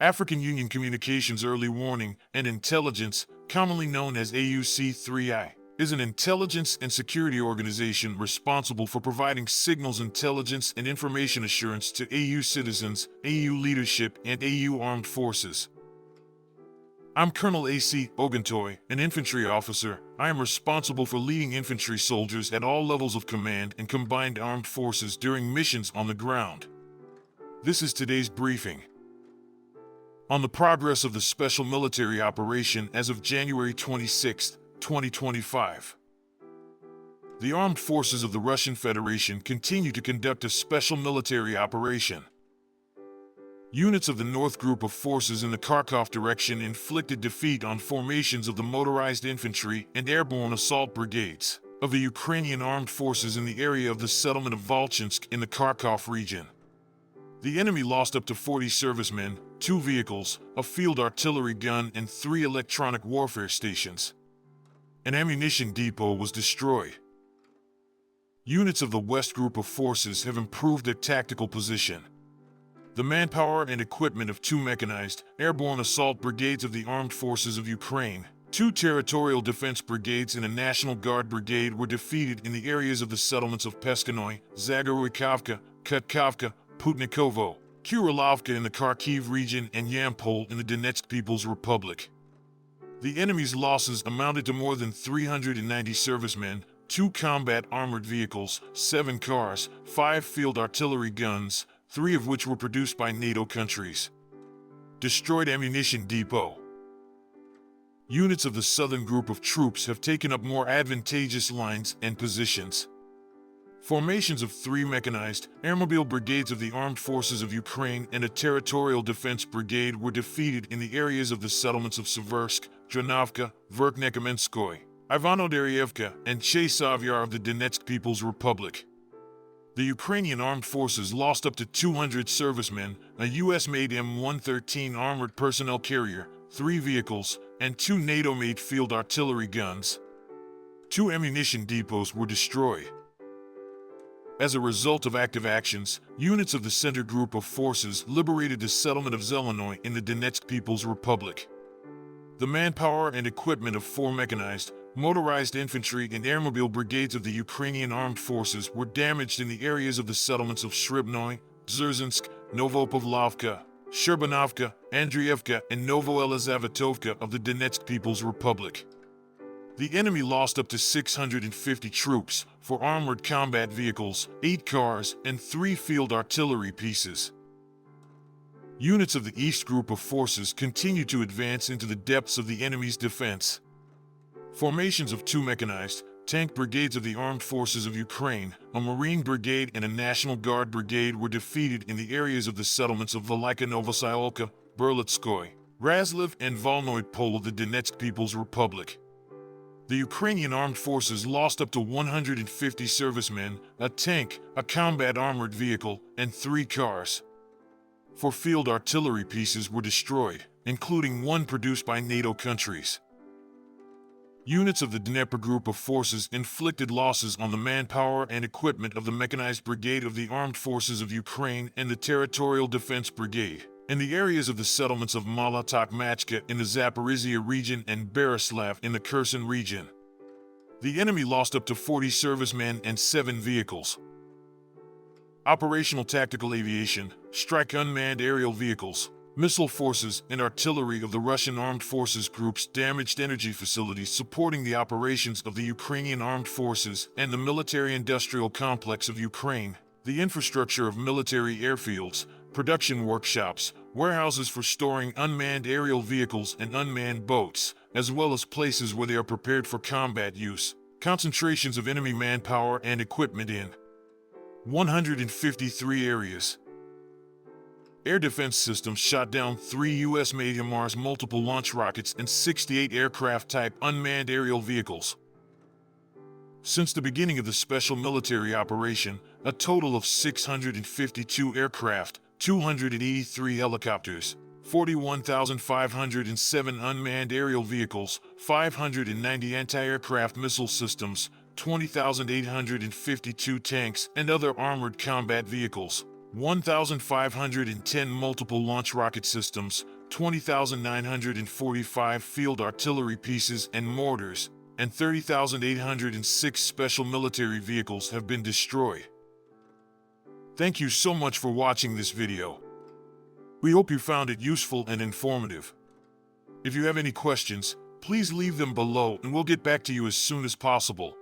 African Union Communications Early Warning and Intelligence, commonly known as AUC3I, is an intelligence and security organization responsible for providing signals intelligence and information assurance to AU citizens, AU leadership, and AU armed forces. I'm Colonel A.C. Oguntoye, an infantry officer. I am responsible for leading infantry soldiers at all levels of command and combined armed forces during missions on the ground. This is today's briefing on the progress of the special military operation as of January 26, 2025. The armed forces of the Russian Federation continue to conduct a special military operation. Units of the North Group of Forces in the Kharkov direction inflicted defeat on formations of the motorized infantry and airborne assault brigades of the Ukrainian armed forces in the area of the settlement of Volchansk in the Kharkov region. The enemy lost up to 40 servicemen, 2 vehicles, a field artillery gun, and 3 electronic warfare stations. An ammunition depot was destroyed. Units of the West Group of Forces have improved their tactical position. The manpower and equipment of 2 mechanized, airborne assault brigades of the Armed Forces of Ukraine, 2 territorial defense brigades, and a National Guard brigade were defeated in the areas of the settlements of Peskanoy, Zagoroykavka, Kutkovka, Putnikovo, Kurilovka in the Kharkiv region, and Yampol in the Donetsk People's Republic. The enemy's losses amounted to more than 390 servicemen, 2 combat armored vehicles, 7 cars, 5 field artillery guns, 3 of which were produced by NATO countries. Destroyed ammunition depot. Units of the Southern Group of Troops have taken up more advantageous lines and positions. Formations of 3 mechanized, airmobile brigades of the Armed Forces of Ukraine and a territorial defense brigade were defeated in the areas of the settlements of Seversk, Dranovka, Verkhnekamenskoye, Ivanodaryevka, and Chesavyar of the Donetsk People's Republic. The Ukrainian armed forces lost up to 200 servicemen, a U.S.-made M113 armored personnel carrier, 3 vehicles, and 2 NATO-made field artillery guns. 2 ammunition depots were destroyed. As a result of active actions, units of the Center Group of Forces liberated the settlement of Zelenoy in the Donetsk People's Republic. The manpower and equipment of 4 mechanized, motorized infantry and airmobile brigades of the Ukrainian armed forces were damaged in the areas of the settlements of Shribnoy, Dzerzhinsk, Novopavlovka, Sherbanovka, Andriivka, and Novoelizavetovka of the Donetsk People's Republic. The enemy lost up to 650 troops, 4 armored combat vehicles, 8 cars, and 3 field artillery pieces. Units of the East Group of Forces continue to advance into the depths of the enemy's defense. Formations of 2 mechanized, tank brigades of the Armed Forces of Ukraine, a Marine brigade, and a National Guard brigade were defeated in the areas of the settlements of Velika Novosyolka, Berlitskoye, Razliv, and Volnoy Pol of the Donetsk People's Republic. The Ukrainian armed forces lost up to 150 servicemen, a tank, a combat armored vehicle, and 3 cars. 4 field artillery pieces were destroyed, including 1 produced by NATO countries. Units of the Dnepr Group of Forces inflicted losses on the manpower and equipment of the Mechanized Brigade of the Armed Forces of Ukraine and the Territorial Defense Brigade in the areas of the settlements of Molotokh-Machka in the Zaporizhia region and Berislav in the Kherson region. The enemy lost up to 40 servicemen and 7 vehicles. Operational tactical aviation, strike unmanned aerial vehicles, missile forces, and artillery of the Russian armed forces groups damaged energy facilities supporting the operations of the Ukrainian armed forces and the military-industrial complex of Ukraine, the infrastructure of military airfields, production workshops, warehouses for storing unmanned aerial vehicles and unmanned boats, as well as places where they are prepared for combat use. Concentrations of enemy manpower and equipment in 153 areas. Air defense systems shot down 3 U.S.-made HIMARS multiple launch rockets and 68 aircraft-type unmanned aerial vehicles. Since the beginning of the special military operation, a total of 652 aircraft, 283 helicopters, 41,507 unmanned aerial vehicles, 590 anti-aircraft missile systems, 20,852 tanks, and other armored combat vehicles, 1,510 multiple launch rocket systems, 20,945 field artillery pieces and mortars, and 30,806 special military vehicles have been destroyed. Thank you so much for watching this video. We hope you found it useful and informative. If you have any questions, please leave them below and we'll get back to you as soon as possible.